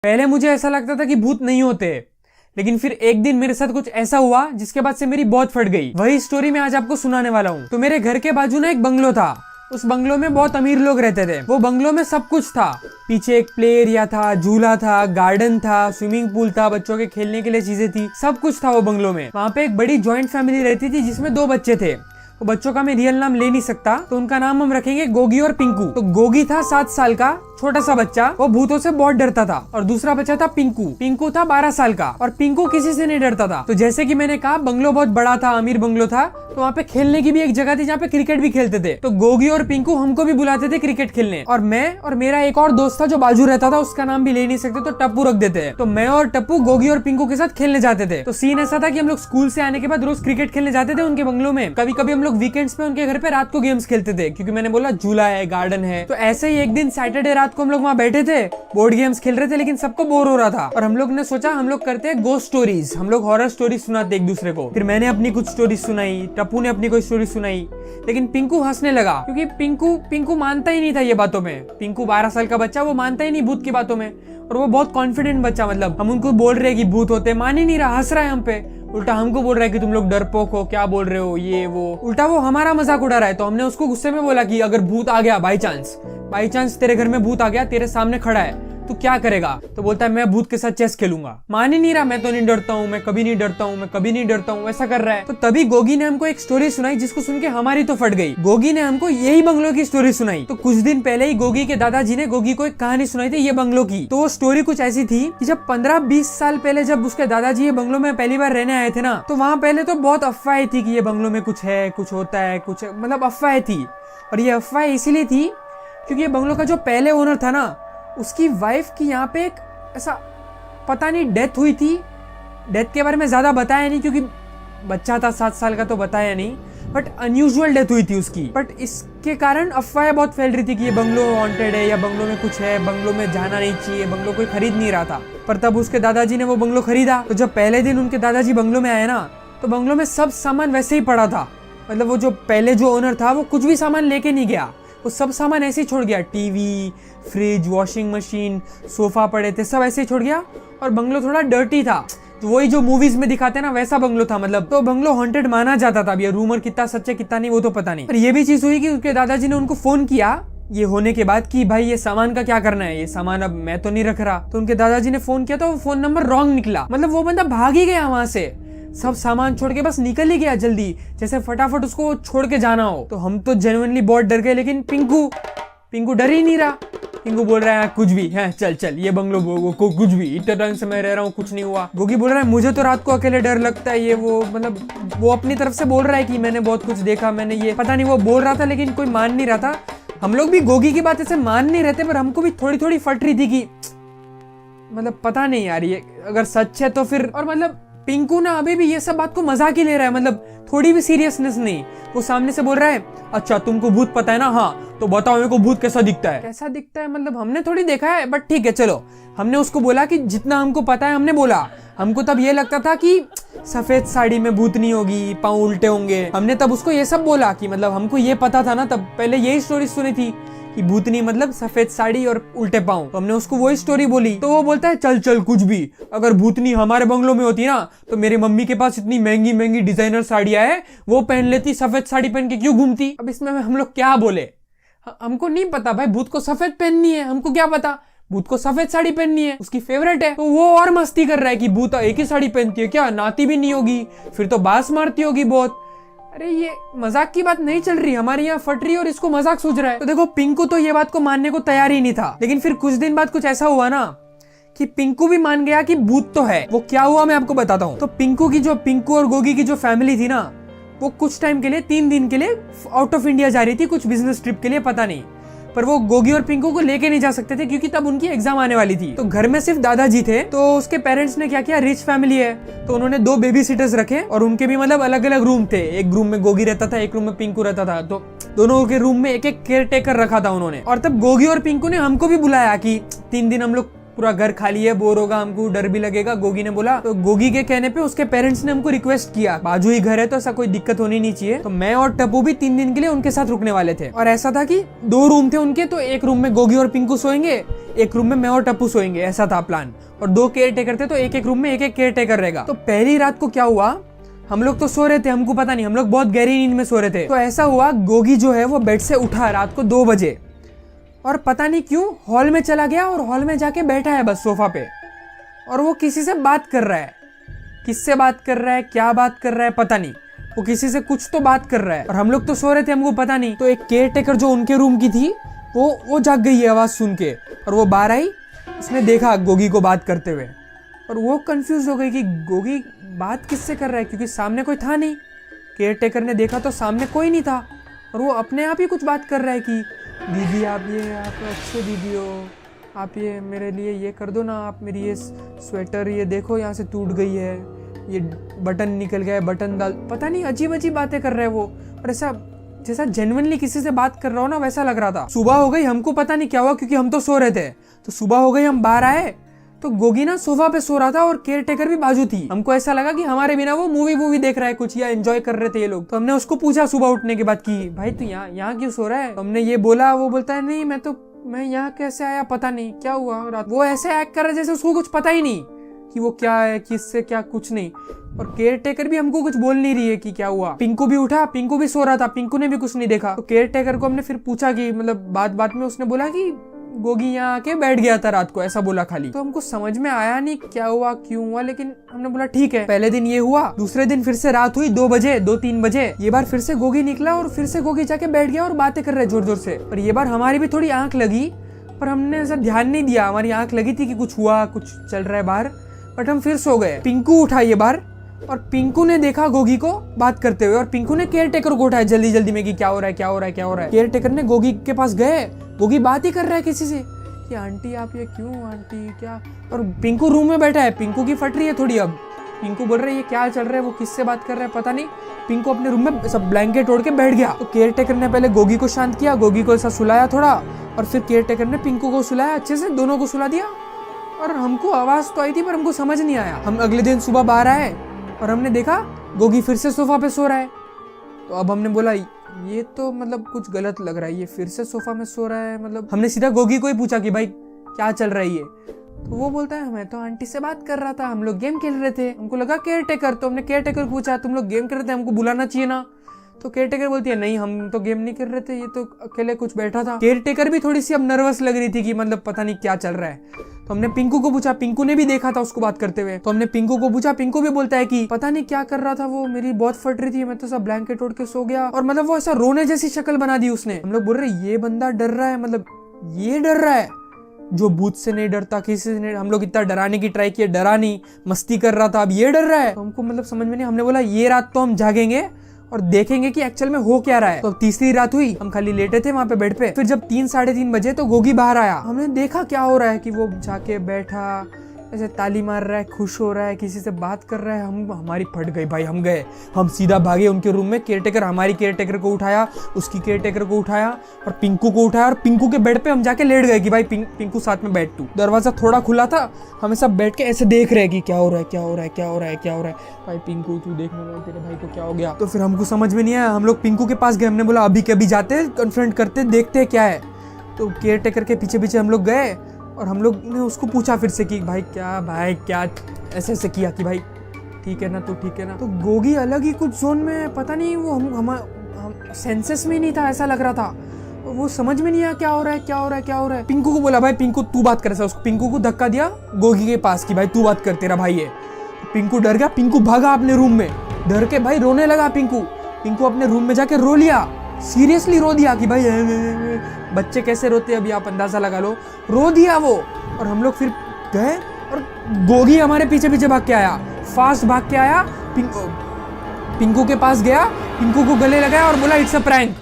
पहले मुझे ऐसा लगता था कि भूत नहीं होते, लेकिन फिर एक दिन मेरे साथ कुछ ऐसा हुआ जिसके बाद से मेरी बहुत फट गई। वही स्टोरी मैं आज आपको सुनाने वाला हूँ। तो मेरे घर के बाजू ना एक बंगलो था। उस बंगलो में बहुत अमीर लोग रहते थे। वो बंगलो में सब कुछ था। पीछे एक प्ले एरिया था, झूला था, गार्डन था, स्विमिंग पूल था, बच्चों के खेलने के लिए चीजें थी, सब कुछ था वो बंगलो में। वहाँ पे एक बड़ी ज्वाइंट फैमिली रहती थी जिसमें 2 बच्चे थे। वो बच्चों का मैं रियल नाम ले नहीं सकता, तो उनका नाम हम रखेंगे गोगी और पिंकू। तो गोगी था 7 साल का छोटा सा बच्चा, वो भूतों से बहुत डरता था। और दूसरा बच्चा था पिंकू। पिंकू था 12 साल का और पिंकू किसी से नहीं डरता था। तो जैसे कि मैंने कहा, बंगलो बहुत बड़ा था, अमीर बंगलो था। तो वहाँ पे खेलने की भी एक जगह थी जहाँ पे क्रिकेट भी खेलते थे। तो गोगी और पिंकू हमको भी बुलाते थे क्रिकेट खेलने। और मैं और मेरा एक और दोस्त था जो बाजू रहता था, उसका नाम भी ले नहीं सकते तो टप्पू रख देते हैं। तो मैं और टप्पू गोगी और पिंकू के साथ खेलने जाते थे। तो सीन ऐसा था कि हम लोग स्कूल से आने के बाद रोज क्रिकेट खेलने जाते थे उनके बंगलो में। कभी कभी हम लोग वीकेंड्स पे उनके घर पे रात को गेम्स खेलते थे, क्योंकि मैंने बोला झूला है, गार्डन है। तो ऐसे ही एक दिन सैटरडे रात को हम लोग वहाँ बैठे थे, बोर्ड गेम्स खेल रहे थे, लेकिन सबको बोर हो रहा था। और हम लोग ने सोचा हम लोग करते हैं गोस्ट स्टोरीज, हम लोग हॉरर स्टोरी सुनाते एक दूसरे को। फिर मैंने अपनी कुछ स्टोरी सुनाई, टप्पू ने अपनी कोई स्टोरी सुनाई, लेकिन पिंकू हंसने लगा, क्योंकि पिंकू मानता ही नहीं था ये बातों में। पिंकू 12 साल का बच्चा, वो मानता ही नहीं भूत की बातों में। और वो बहुत कॉन्फिडेंट बच्चा, मतलब हम उनको बोल रहे हैं कि भूत होते, मान ही नहीं रहा, हंस रहा है हम पे। उल्टा हमको बोल रहा है कि तुम लोग डरपोक हो, क्या बोल रहे हो, ये वो। उल्टा वो हमारा मजाक उड़ा रहा है। तो हमने उसको गुस्से में बोला कि अगर भूत आ गया, बाई चांस तेरे घर में भूत आ गया, तेरे सामने खड़ा है, तू क्या करेगा? तो बोलता है मैं भूत के साथ चेस खेलूंगा। मान ही नहीं रहा, मैं तो नहीं डरता हूँ, मैं कभी नहीं डरता हूँ, मैं कभी नहीं डरता हूँ, ऐसा कर रहा है। तो तभी गोगी ने हमको एक स्टोरी सुनाई, जिसको सुन के हमारी तो फट गई। गोगी ने हमको यही बंगलो की स्टोरी सुनाई। तो कुछ दिन पहले ही गोगी के दादाजी ने गोगी को एक कहानी सुनाई थी ये बंगलो की। तो वो स्टोरी कुछ ऐसी थी कि जब 15-20 साल पहले जब उसके दादाजी ये बंगलो में पहली बार रहने आए थे ना, तो वहाँ पहले तो बहुत अफवाहें थी कि ये बंगलो में कुछ है, कुछ होता है, कुछ मतलब अफवाहें थी। और ये अफवाहें इसीलिए थी क्योंकि ये बंगलो का जो पहले ओनर था ना, उसकी वाइफ की यहाँ पे एक ऐसा पता नहीं डेथ हुई थी। डेथ के बारे में ज्यादा बताया नहीं, क्योंकि बच्चा था 7 साल का, तो बताया नहीं। बट अनयूजुअल डेथ हुई थी उसकी। बट इसके कारण अफवाहें बहुत फैल रही थी कि ये बंगलो हॉन्टेड है या बंगलो में कुछ है, बंगलो में जाना नहीं चाहिए। बंगलो कोई खरीद नहीं रहा था। पर तब उसके दादाजी ने वो बंगलो खरीदा। तो जब पहले दिन उनके दादाजी बंगलो में आए ना, तो बंगलो में सब सामान वैसे ही पड़ा था। मतलब वो जो पहले जो ओनर था, वो कुछ भी सामान लेके नहीं गया, वो सब सामान ऐसे ही छोड़ गया। TV, fridge, washing machine, sofa पड़े थे, सब ऐसे ही छोड़ गया। और बंगलो थोड़ा डर्टी था, वही जो मूवीज में दिखाते हैं ना, वैसा बंगलो था मतलब। तो बंगलो हॉन्टेड माना जाता था। अब ये रूमर कितना सच है कितना नहीं वो तो पता नहीं। पर ये भी चीज हुई कि उसके दादाजी ने उनको फोन किया ये होने के बाद कि भाई ये सामान का क्या करना है, ये सामान अब मैं तो नहीं रख रहा। तो उनके दादाजी ने फोन किया, तो वो फोन नंबर रॉन्ग निकला। मतलब वो बंदा भाग ही गया वहां से, सब सामान छोड़ के बस निकल ही गया जल्दी, जैसे फटाफट उसको छोड़ के जाना हो। तो हम तो जेन्युइनली बहुत डर गए, लेकिन पिंकू डर ही नहीं रहा। पिंकू बोल रहा है कुछ भी है, चल ये बंगलो को कुछ भी, इतने टाइम से मैं रह रहा हूँ, कुछ नहीं हुआ। गोगी बोल रहा है मुझे तो रात को अकेले डर लगता है, ये वो, मतलब वो अपनी तरफ से बोल रहा है कि मैंने बहुत कुछ देखा, मैंने ये पता नहीं वो बोल रहा था, लेकिन कोई मान नहीं रहा था। हम लोग भी गोगी की बात ऐसे मान नहीं रहते, पर हमको भी थोड़ी थोड़ी फट रही थी कि मतलब पता नहीं यार ये अगर सच है तो फिर। और मतलब पिंकू ना अभी भी ये सब बात को मजाक ही ले रहा है, मतलब थोड़ी भी सीरियसनेस नहीं। वो सामने से बोल रहा है अच्छा तुमको भूत पता है ना, हाँ तो बताओ मेरे को भूत कैसा दिखता है। कैसा दिखता है मतलब हमने थोड़ी देखा है, बट ठीक है चलो। हमने उसको बोला कि जितना हमको पता है हमने बोला। हमको तब ये लगता था कि सफेद साड़ी में भूतनी होगी, पाँव उल्टे होंगे। हमने तब उसको ये सब बोला कि मतलब हमको ये पता था ना, तब पहले यही स्टोरी सुनी थी कि भूतनी मतलब सफेद साड़ी और उल्टे पाँव। तो हमने उसको वही स्टोरी बोली। तो वो बोलता है चल कुछ भी, अगर भूतनी हमारे बंगलो में होती ना, तो मेरी मम्मी के पास इतनी महंगी महंगी डिजाइनर साड़ियां है, वो पहन लेती, सफेद साड़ी पहन के क्यों घूमती। अब इसमें हम लोग क्या बोले, हमको नहीं पता भाई, भूत को सफेद पहननी है, हमको क्या पता, भूत को सफेद साड़ी पहननी है, उसकी फेवरेट है। तो वो और मस्ती कर रहा है कि भूत एक ही साड़ी पहनती है क्या, नाती भी नहीं होगी, फिर तो बास मारती होगी बहुत। अरे ये मजाक की बात नहीं चल रही, हमारे यहाँ फट रही और इसको मजाक सूझ रहा है। तो देखो पिंकू तो ये बात को मानने को तैयार ही नहीं था, लेकिन फिर कुछ दिन बाद कुछ ऐसा हुआ ना कि पिंकू भी मान गया कि भूत तो है। वो क्या हुआ मैं आपको बताता हूँ। तो पिंकू और गोगी की जो फैमिली थी ना, वो कुछ टाइम के लिए 3 दिन के लिए आउट ऑफ इंडिया जा रही थी, कुछ बिजनेस ट्रिप के लिए, पता नहीं। पर वो गोगी और पिंकू को लेके नहीं जा सकते थे, क्योंकि तब उनकी एग्जाम आने वाली थी। तो घर में सिर्फ दादाजी थे। तो उसके पेरेंट्स ने क्या किया, रिच फैमिली है, तो उन्होंने 2 बेबी सिटर्स रखे, और उनके भी मतलब अलग अलग रूम थे। एक रूम में गोगी रहता था, एक रूम में पिंकू रहता था। तो दोनों के रूम में एक एक केयर टेकर रखा था उन्होंने। और तब गोगी और पिंकू ने हमको भी बुलाया कि 3 दिन हम लोग पूरा घर खाली है, बोर होगा, हमको डर भी लगेगा। गोगी ने बोला, तो गोगी के कहने पे उसके पेरेंट्स ने हमको रिक्वेस्ट किया, बाजू ही घर है तो ऐसा कोई दिक्कत होनी नहीं चाहिए। तो मैं और टप्पू भी 3 दिन के लिए उनके साथ रुकने वाले थे। और ऐसा था कि 2 रूम थे उनके, तो एक रूम में गोगी और पिंकू सोएंगे, एक रूम में मैं और टप्पू सोएंगे, ऐसा था प्लान। और 2 केयर टेकर थे, तो एक रूम में एक केयर टेकर रहेगा। तो पहली रात को क्या हुआ, हम लोग तो सो रहे थे, हमको पता नहीं, हम लोग बहुत गहरी नींद में सो रहे थे। तो ऐसा हुआ, गोगी जो है वो बेड से उठा रात को 2 बजे और पता नहीं क्यों हॉल में चला गया और हॉल में जाके बैठा है बस सोफा पे, और वो किसी से बात कर रहा है। किससे बात कर रहा है, क्या बात कर रहा है पता नहीं, वो किसी से कुछ तो बात कर रहा है। और हम लोग तो सो रहे थे, हमको पता नहीं। तो एक केयर टेकर जो उनके रूम की थी वो जाग गई है आवाज सुन के, और वो बाहर आई, उसने देखा गोगी को बात करते हुए, और वो कंफ्यूज हो गई कि गोगी बात किससे कर रहा है, क्योंकि सामने कोई था नहीं। केयर टेकर ने देखा तो सामने कोई नहीं था, और वो अपने आप ही कुछ बात कर रहा है कि दीदी आप अच्छे दीदी हो, आप ये मेरे लिए ये कर दो ना, आप मेरी ये स्वेटर ये देखो यहाँ से टूट गई है, ये बटन निकल गया है, बटन डाल, पता नहीं अजीब अजीब बातें कर रहे हैं वो। और ऐसा जैसा जेन्युइनली किसी से बात कर रहा हो ना, वैसा लग रहा था। सुबह हो गई, हमको पता नहीं क्या हुआ क्योंकि हम तो सो रहे थे। तो सुबह हो गई, हम बाहर आए तो गोगी ना सोफा पे सो रहा था और केयर टेकर भी बाजू थी। हमको ऐसा लगा कि हमारे बिना वो मूवी देख रहा है कुछ, या एंजॉय कर रहे थे ये लोग। तो हमने उसको पूछा सुबह उठने के बाद कि भाई तू यहाँ क्यों सो रहा है। तो हमने ये बोला, वो बोलता है नहीं मैं यहाँ कैसे आया पता नहीं क्या हुआ रात। वो ऐसे एक्ट कर रहा है जैसे उसको कुछ पता ही नहीं कि वो क्या है, किससे क्या, कुछ नहीं। और केयर टेकर भी हमको कुछ बोल नहीं रही है कि क्या हुआ। पिंकू भी उठा, पिंकू भी सो रहा था, पिंकू ने भी कुछ नहीं देखा। तो केयर टेकर को हमने फिर पूछा कि मतलब बात में उसने बोला कि गोगी यहाँ आके बैठ गया था रात को, ऐसा बोला खाली। तो हमको समझ में आया नहीं क्या हुआ क्यों हुआ, लेकिन हमने बोला ठीक है। पहले दिन ये हुआ, दूसरे दिन फिर से रात हुई 2 बजे 2-3 बजे। ये बार फिर से गोगी निकला और फिर से गोगी जाके बैठ गया और बातें कर रहे जोर जोर से। और ये बार हमारी भी थोड़ी आंख लगी, पर हमने ऐसा ध्यान नहीं दिया। हमारी आंख लगी थी कि कुछ हुआ, कुछ चल रहा है बाहर, बट हम फिर सो गए। पिंकू उठा ये बार, और पिंकू ने देखा गोगी को बात करते हुए, और पिंकू ने केयर टेकर को उठाया जल्दी में कि क्या हो रहा है। केयर टेकर ने गोगी के पास गए, गोगी बात ही कर रहा है किसी से कि आंटी आप ये क्यों, आंटी क्या। और पिंकू रूम में बैठा है, पिंकू की फट रही है थोड़ी। अब पिंकू बोल रहा है ये क्या चल रहा है, वो किससे बात कर रहा है पता नहीं। पिंकू अपने रूम में सब ब्लैंकेट ओढ़ के बैठ गया। तो केयर टेकर ने पहले गोगी को शांत किया, गोगी को ऐसा सुलाया थोड़ा, और फिर केयर टेकर ने पिंकू को सुलाया अच्छे से, दोनों को सुला दिया। और हमको आवाज तो आई थी पर हमको समझ नहीं आया। हम अगले दिन सुबह बाहर आए और हमने देखा गोगी फिर से सोफा पे सो रहा है। तो अब हमने बोला ये तो मतलब कुछ गलत लग रहा है, ये फिर से सोफा में सो रहा है। मतलब हमने सीधा गोगी को ही पूछा कि भाई क्या चल रहा है ये। तो वो बोलता है मैं तो आंटी से बात कर रहा था, हम लोग गेम खेल रहे थे, हमको लगा केयर टेकर। तो हमने केयर टेकर पूछा तुम लोग गेम कर रहे थे, हमको बुलाना चाहिए ना। तो केयर टेकर बोलती है नहीं हम तो गेम नहीं कर रहे थे, ये तो अकेले कुछ बैठा था। केयर टेकर भी थोड़ी सी अब नर्वस लग रही थी कि मतलब पता नहीं क्या चल रहा है। तो हमने पिंकू को पूछा, पिंकू ने भी देखा था उसको बात करते हुए। तो हमने पिंकू को पूछा, पिंकू भी बोलता है कि पता नहीं क्या कर रहा था वो, मेरी बहुत फट रही थी, मैं तो सब ब्लैंकेट ओढ़ के सो गया। और मतलब वो ऐसा रोने जैसी शक्ल बना दी उसने। हम लोग बोल रहे ये बंदा डर रहा है, मतलब ये डर रहा है जो भूत से नहीं डरता, किसी से नहीं। हम लोग इतना डराने की ट्राई किए, डरा नहीं, मस्ती कर रहा था, अब ये डर रहा है। तो हमको मतलब समझ में नहीं। हमने बोला ये रात तो हम जागेंगे और देखेंगे कि एक्चुअल में हो क्या रहा है। तो अब तीसरी रात हुई, हम खाली लेटे थे वहां पे बेड पे। फिर जब 3-3:30 बजे तो गोगी बाहर आया। हमने देखा क्या हो रहा है कि वो जाके बैठा, ऐसे ताली मार रहा है, खुश हो रहा है, किसी से बात कर रहा है। हमारी फट गई भाई, हम गए, हम सीधा भागे उनके रूम में। केयर टेकर हमारी केयर टेकर को उठाया, उसकी केयर टेकर को उठाया और पिंकू को उठाया, और पिंकू के बेड पे हम जाके लेट गए कि भाई पिंकू साथ में बैठ तू। दरवाजा थोड़ा खुला था, हमें सब बैठ के ऐसे देख रहे हैं कि क्या हो रहा है। भाई पिंकू तू देखने में तेरे भाई को क्या हो गया। तो फिर हमको समझ में नहीं आया, हम लोग पिंकू के पास गए। हमने बोला अभी के अभी जाते, कन्फ्रंट करते, देखते क्या है। तो केयर टेकर के पीछे हम लोग गए और हम लोग ने उसको पूछा फिर से कि भाई क्या ऐसे किया कि भाई ठीक है ना, तो ठीक है ना। तो गोगी अलग ही कुछ जोन में, पता नहीं वो हम सेंसेस में नहीं था, ऐसा लग रहा था। वो समझ में नहीं आया क्या हो रहा है। पिंकू को बोला भाई पिंकू तू बात कर। उसको पिंकू को धक्का दिया गोगी के पास कि भाई तू बात कर, तेरा भाई है। पिंकू डर गया, पिंकू भागा अपने रूम में, डर के भाई रोने लगा। पिंकू अपने रूम में जाके रो लिया, सीरियसली रो दिया कि भाई बच्चे कैसे रोते हैं, अभी आप अंदाजा लगा लो, रो दिया वो। और हम लोग फिर गए और गोगी हमारे पीछे भाग के आया, फास्ट भाग के आया, पिंकू के पास गया, पिंकू को गले लगाया और बोला इट्स अ प्रैंक।